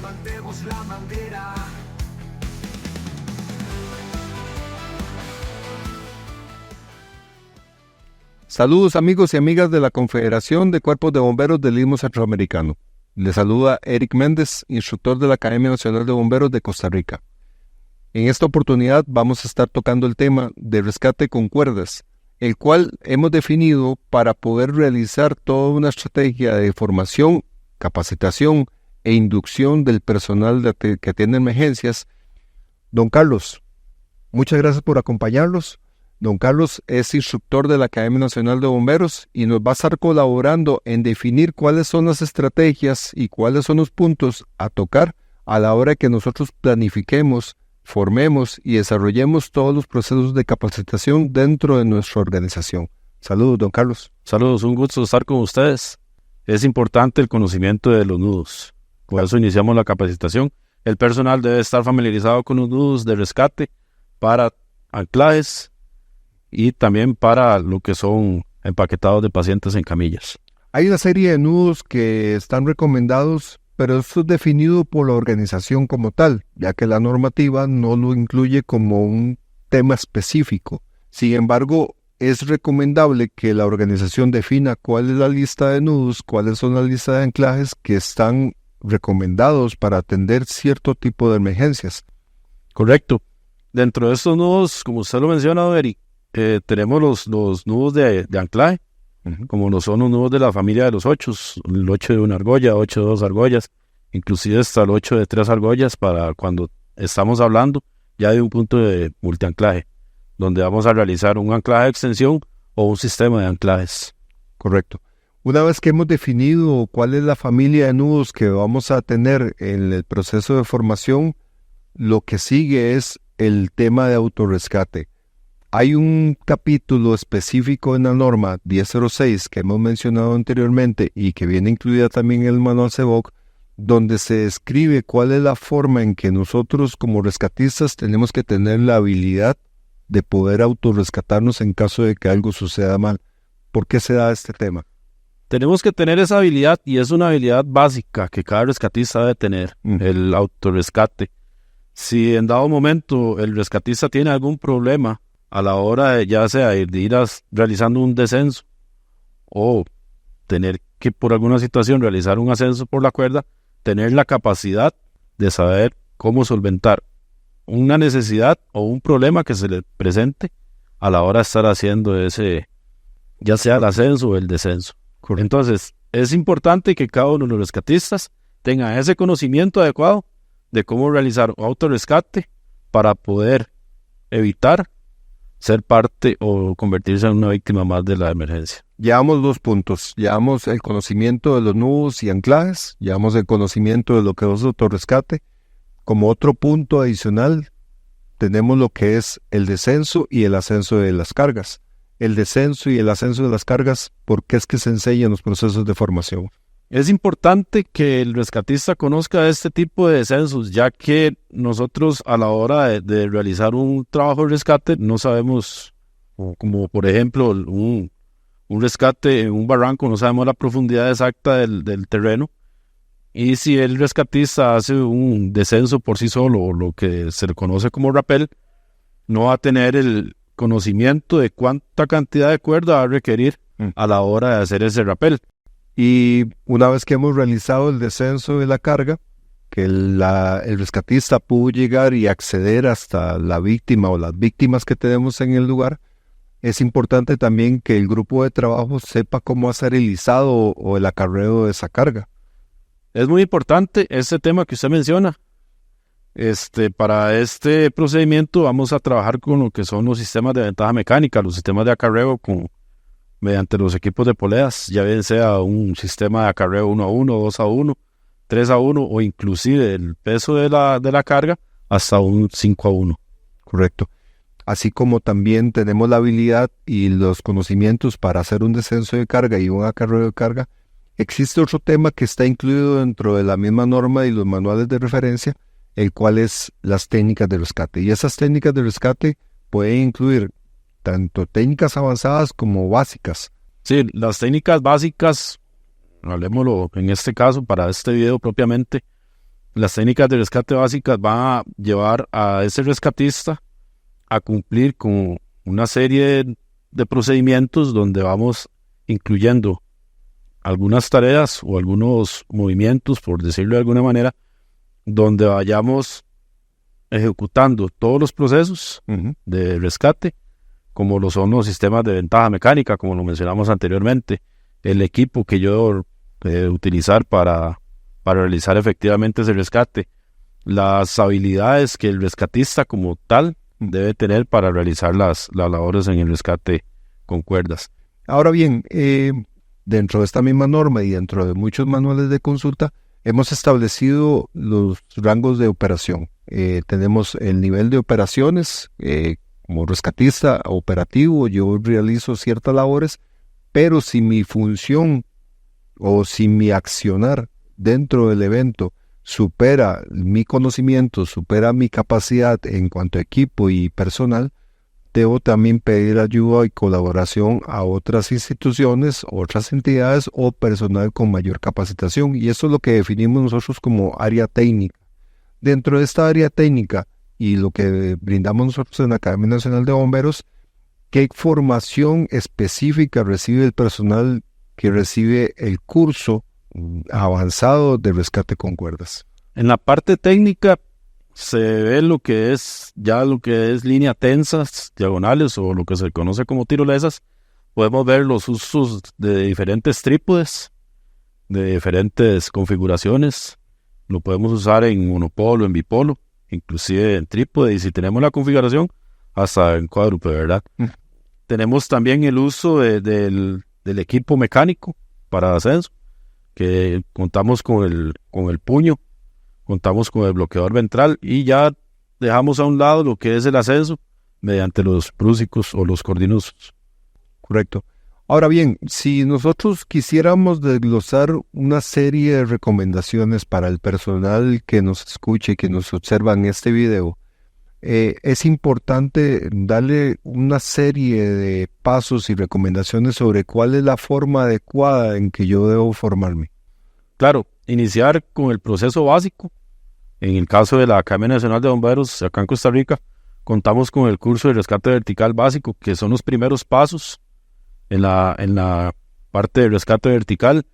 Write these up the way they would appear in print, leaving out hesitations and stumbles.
levantemos la bandera. Saludos amigos y amigas de la Confederación de Cuerpos de Bomberos del Istmo Centroamericano. Les saluda Eric Méndez, instructor de la Academia Nacional de Bomberos de Costa Rica. En esta oportunidad vamos a estar tocando el tema de rescate con cuerdas, el cual hemos definido para poder realizar toda una estrategia de formación, capacitación e inducción del personal que atiende emergencias. Don Carlos, muchas gracias por acompañarnos. Don Carlos es instructor de la Academia Nacional de Bomberos y nos va a estar colaborando en definir cuáles son las estrategias y cuáles son los puntos a tocar a la hora que nosotros planifiquemos, formemos y desarrollemos todos los procesos de capacitación dentro de nuestra organización. Saludos, don Carlos. Saludos, un gusto estar con ustedes. Es importante el conocimiento de los nudos. Por eso iniciamos la capacitación. El personal debe estar familiarizado con los nudos de rescate para anclajes y también para lo que son empaquetados de pacientes en camillas. Hay una serie de nudos que están recomendados, pero esto es definido por la organización como tal, ya que la normativa no lo incluye como un tema específico. Sin embargo, es recomendable que la organización defina cuál es la lista de nudos, cuáles son las listas de anclajes que están recomendados para atender cierto tipo de emergencias. Correcto. Dentro de estos nudos, como usted lo menciona, Eric, tenemos los nudos de anclaje, como lo son los nudos de la familia de los 8, el 8 de una argolla, 8 de 2 argollas, inclusive hasta el 8 de 3 argollas para cuando estamos hablando ya de un punto de multianclaje, donde vamos a realizar un anclaje de extensión o un sistema de anclajes. Correcto. Una vez que hemos definido cuál es la familia de nudos que vamos a tener en el proceso de formación, lo que sigue es el tema de autorrescate. Hay un capítulo específico en la norma 1006 que hemos mencionado anteriormente y que viene incluida también en el manual CEBOC, donde se describe cuál es la forma en que nosotros como rescatistas tenemos que tener la habilidad de poder autorrescatarnos en caso de que algo suceda mal. ¿Por qué se da este tema? Tenemos que tener esa habilidad y es una habilidad básica que cada rescatista debe tener, el autorrescate. Si en dado momento el rescatista tiene algún problema a la hora de ya sea de ir realizando un descenso o tener que por alguna situación realizar un ascenso por la cuerda, tener la capacidad de saber cómo solventar una necesidad o un problema que se le presente a la hora de estar haciendo ese, ya sea el ascenso o el descenso. Correcto. Entonces, es importante que cada uno de los rescatistas tenga ese conocimiento adecuado de cómo realizar un autorrescate para poder evitar ser parte o convertirse en una víctima más de la emergencia. Llevamos 2 puntos. Llevamos el conocimiento de los nudos y anclajes, llevamos el conocimiento de lo que es autorrescate. Como otro punto adicional, tenemos lo que es el descenso y el ascenso de las cargas. El descenso y el ascenso de las cargas, ¿por qué es que se enseña en los procesos de formación? Es importante que el rescatista conozca este tipo de descensos, ya que nosotros a la hora de realizar un trabajo de rescate no sabemos, como por ejemplo un rescate en un barranco, no sabemos la profundidad exacta del terreno, y si el rescatista hace un descenso por sí solo, o lo que se le conoce como rappel, no va a tener el conocimiento de cuánta cantidad de cuerda va a requerir a la hora de hacer ese rappel. Y una vez que hemos realizado el descenso de la carga, que el rescatista pudo llegar y acceder hasta la víctima o las víctimas que tenemos en el lugar, es importante también que el grupo de trabajo sepa cómo hacer el izado o el acarreo de esa carga. Es muy importante este tema que usted menciona. Para este procedimiento vamos a trabajar con lo que son los sistemas de ventaja mecánica, los sistemas de acarreo mediante los equipos de poleas, ya bien sea un sistema de acarreo 1-1, 2-1, 3-1 o inclusive el peso de la carga hasta un 5-1. Correcto. Así como también tenemos la habilidad y los conocimientos para hacer un descenso de carga y un acarreo de carga, existe otro tema que está incluido dentro de la misma norma y los manuales de referencia, el cual es las técnicas de rescate. Y esas técnicas de rescate pueden incluir tanto técnicas avanzadas como básicas. Sí, las técnicas básicas, hablemoslo en este caso, para este video propiamente, las técnicas de rescate básicas van a llevar a ese rescatista a cumplir con una serie de procedimientos donde vamos incluyendo algunas tareas o algunos movimientos, por decirlo de alguna manera, donde vayamos ejecutando todos los procesos de rescate, como lo son los sistemas de ventaja mecánica, como lo mencionamos anteriormente, el equipo que yo utilizar para realizar efectivamente ese rescate, las habilidades que el rescatista como tal debe tener para realizar las labores en el rescate con cuerdas. Ahora bien, dentro de esta misma norma y dentro de muchos manuales de consulta, hemos establecido los rangos de operación. Tenemos el nivel de operaciones, como rescatista operativo, yo realizo ciertas labores, pero si mi función o si mi accionar dentro del evento supera mi conocimiento, supera mi capacidad en cuanto a equipo y personal, debo también pedir ayuda y colaboración a otras instituciones, otras entidades o personal con mayor capacitación. Y eso es lo que definimos nosotros como área técnica. Dentro de esta área técnica y lo que brindamos nosotros en la Academia Nacional de Bomberos, ¿qué formación específica recibe el personal que recibe el curso avanzado de rescate con cuerdas? En la parte técnica se ve lo que es línea tensas, diagonales o lo que se conoce como tirolesas. Podemos ver los usos de diferentes trípodes, de diferentes configuraciones. Lo podemos usar en monopolo, en bipolo, inclusive en trípode, y si tenemos la configuración, hasta en cuádruple, ¿verdad? Tenemos también el uso del equipo mecánico para ascenso, que contamos con el puño, contamos con el bloqueador ventral y ya dejamos a un lado lo que es el ascenso mediante los prúsicos o los cordinusos. Correcto. Ahora bien, si nosotros quisiéramos desglosar una serie de recomendaciones para el personal que nos escuche y que nos observa en este video, es importante darle una serie de pasos y recomendaciones sobre cuál es la forma adecuada en que yo debo formarme. Claro, iniciar con el proceso básico. En el caso de la Academia Nacional de Bomberos, acá en Costa Rica, contamos con el curso de rescate vertical básico, que son los primeros pasos en la parte de rescate vertical.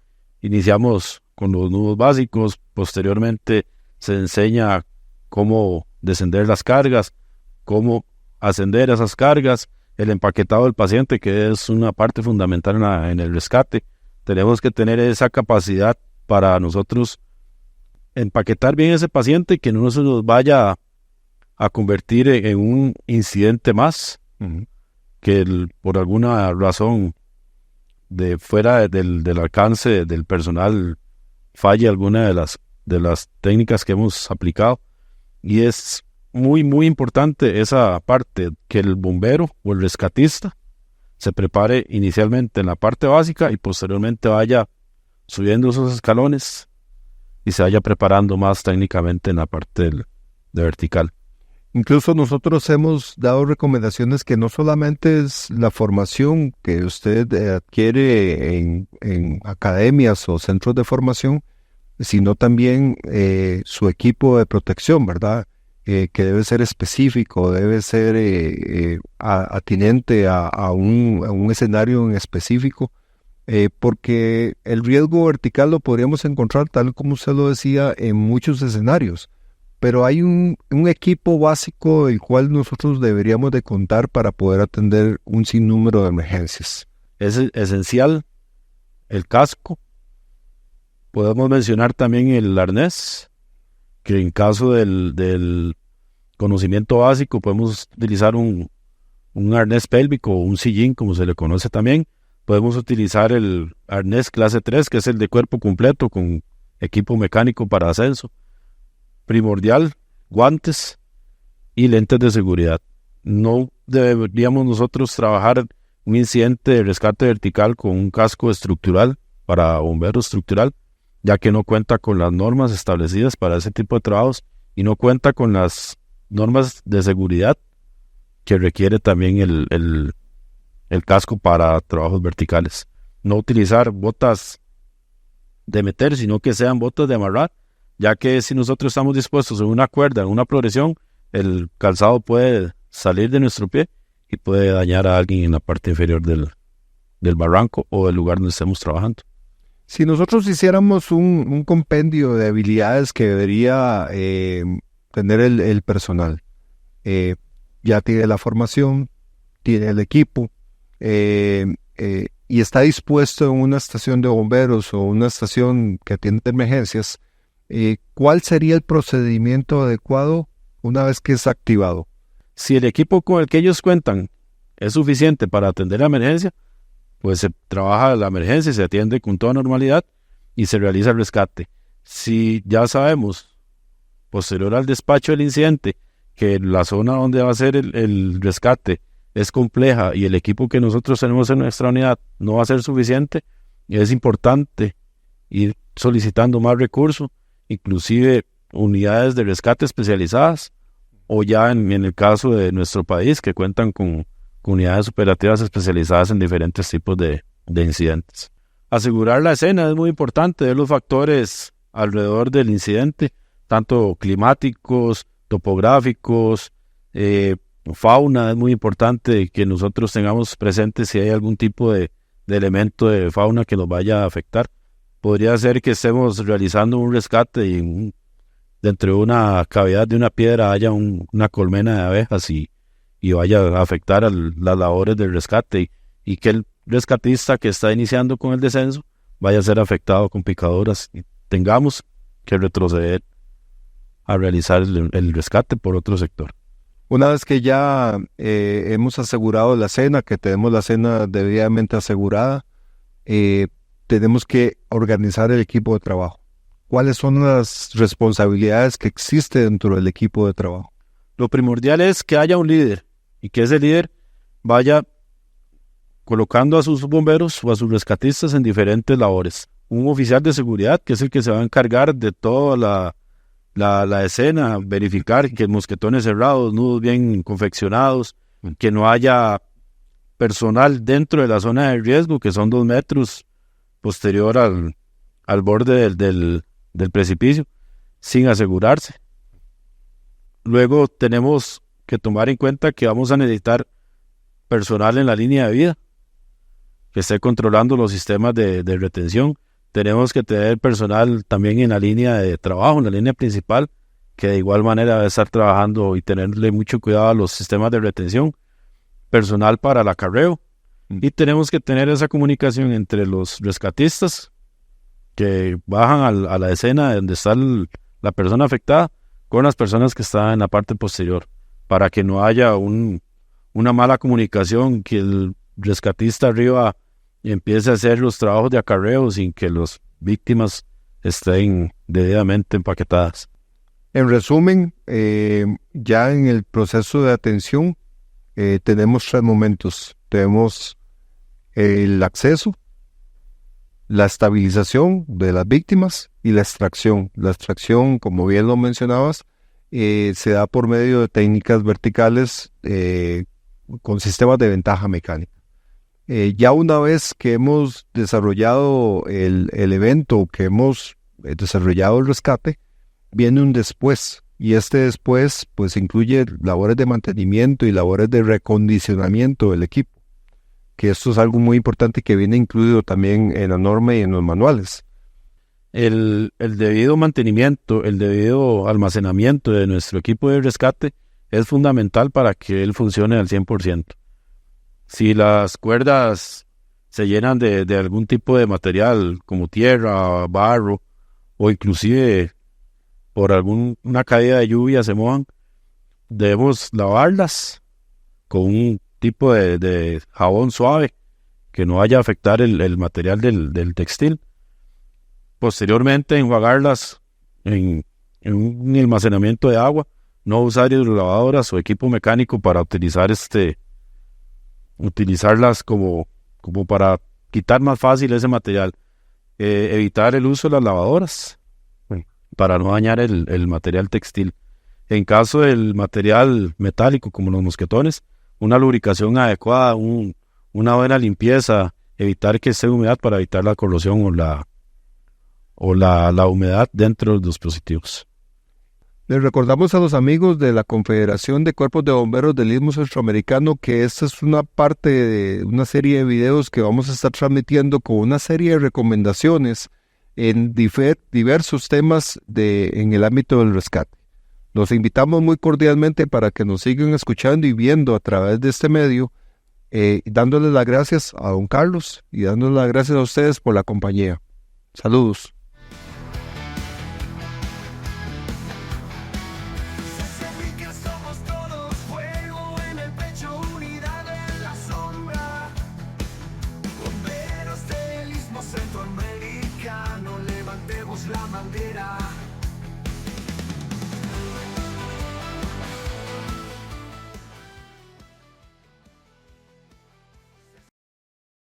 Iniciamos con los nudos básicos, posteriormente se enseña cómo descender las cargas, cómo ascender esas cargas, el empaquetado del paciente, que es una parte fundamental en el rescate. Tenemos que tener esa capacidad para nosotros empaquetar bien ese paciente, que no se nos vaya a convertir en un incidente más, que por alguna razón de fuera del alcance del personal falle alguna de las técnicas que hemos aplicado. Y es muy, muy importante esa parte, que el bombero o el rescatista se prepare inicialmente en la parte básica y posteriormente vaya subiendo esos escalones y se vaya preparando más técnicamente en la parte de vertical. Incluso nosotros hemos dado recomendaciones que no solamente es la formación que usted adquiere en academias o centros de formación, sino también su equipo de protección, ¿verdad? Que debe ser específico, debe ser atinente a un escenario en específico, porque el riesgo vertical lo podríamos encontrar, tal como usted lo decía, en muchos escenarios. Pero hay un equipo básico el cual nosotros deberíamos de contar para poder atender un sinnúmero de emergencias. Es esencial el casco. Podemos mencionar también el arnés, que en caso del conocimiento básico podemos utilizar un arnés pélvico o un sillín, como se le conoce también. Podemos utilizar el arnés clase 3, que es el de cuerpo completo con equipo mecánico para ascenso. Primordial, guantes y lentes de seguridad. No deberíamos nosotros trabajar un incidente de rescate vertical con un casco estructural para bombero estructural, ya que no cuenta con las normas establecidas para ese tipo de trabajos y no cuenta con las normas de seguridad que requiere también el casco para trabajos verticales. No utilizar botas de meter, sino que sean botas de amarrar, ya que si nosotros estamos dispuestos en una cuerda, en una progresión, el calzado puede salir de nuestro pie y puede dañar a alguien en la parte inferior del barranco o del lugar donde estemos trabajando. Si nosotros hiciéramos un compendio de habilidades que debería tener el personal, ya tiene la formación, tiene el equipo, y está dispuesto en una estación de bomberos o una estación que atiende emergencias, ¿cuál sería el procedimiento adecuado una vez que es activado? Si el equipo con el que ellos cuentan es suficiente para atender la emergencia, pues se trabaja la emergencia, se atiende con toda normalidad y se realiza el rescate. Si ya sabemos, posterior al despacho del incidente, que la zona donde va a ser el rescate es compleja y el equipo que nosotros tenemos en nuestra unidad no va a ser suficiente, es importante ir solicitando más recursos, inclusive unidades de rescate especializadas, o ya en el caso de nuestro país, que cuentan con unidades operativas especializadas en diferentes tipos de incidentes. Asegurar la escena es muy importante, de los factores alrededor del incidente, tanto climáticos, topográficos, fauna. Es muy importante que nosotros tengamos presente si hay algún tipo de elemento de fauna que nos vaya a afectar. Podría ser que estemos realizando un rescate y dentro de una cavidad de una piedra haya una colmena de abejas y vaya a afectar las labores del rescate y que el rescatista que está iniciando con el descenso vaya a ser afectado con picaduras y tengamos que retroceder a realizar el rescate por otro sector. Una vez que ya hemos asegurado la escena, que tenemos la escena debidamente asegurada, tenemos que organizar el equipo de trabajo. ¿Cuáles son las responsabilidades que existen dentro del equipo de trabajo? Lo primordial es que haya un líder y que ese líder vaya colocando a sus bomberos o a sus rescatistas en diferentes labores. Un oficial de seguridad, que es el que se va a encargar de toda la escena, verificar que mosquetones cerrados, nudos bien confeccionados, que no haya personal dentro de la zona de riesgo, que son 2 metros posterior al borde del precipicio, sin asegurarse. Luego tenemos que tomar en cuenta que vamos a necesitar personal en la línea de vida, que esté controlando los sistemas de retención. Tenemos que tener personal también en la línea de trabajo, en la línea principal, que de igual manera debe estar trabajando y tenerle mucho cuidado a los sistemas de retención. Personal para el acarreo. Y tenemos que tener esa comunicación entre los rescatistas que bajan a la escena donde está la persona afectada con las personas que están en la parte posterior, para que no haya una mala comunicación, que el rescatista arriba empiece a hacer los trabajos de acarreo sin que las víctimas estén debidamente empaquetadas. En resumen, ya en el proceso de atención tenemos 3 momentos. Tenemos el acceso, la estabilización de las víctimas y la extracción. La extracción, como bien lo mencionabas, se da por medio de técnicas verticales con sistemas de ventaja mecánica. Ya una vez que hemos desarrollado el evento, que hemos desarrollado el rescate, viene un después, y este después pues incluye labores de mantenimiento y labores de recondicionamiento del equipo, que esto es algo muy importante que viene incluido también en la norma y en los manuales. El debido mantenimiento, el debido almacenamiento de nuestro equipo de rescate es fundamental para que él funcione al 100%. Si las cuerdas se llenan de algún tipo de material como tierra, barro o inclusive por una caída de lluvia se mojan, debemos lavarlas con un tipo de jabón suave que no vaya a afectar el material del textil. Posteriormente enjuagarlas en un almacenamiento de agua, no usar hidrolavadoras o equipo mecánico para utilizarlas como para quitar más fácil ese material. Evitar el uso de las lavadoras para no dañar el material textil. En caso del material metálico como los mosquetones, una lubricación adecuada, una buena limpieza, evitar que esté humedad para evitar la corrosión o la humedad dentro de los dispositivos. Les recordamos a los amigos de la Confederación de Cuerpos de Bomberos del Istmo Centroamericano que esta es una parte de una serie de videos que vamos a estar transmitiendo con una serie de recomendaciones en diversos temas en el ámbito del rescate. Los invitamos muy cordialmente para que nos sigan escuchando y viendo a través de este medio, dándoles las gracias a don Carlos y dándoles las gracias a ustedes por la compañía. Saludos.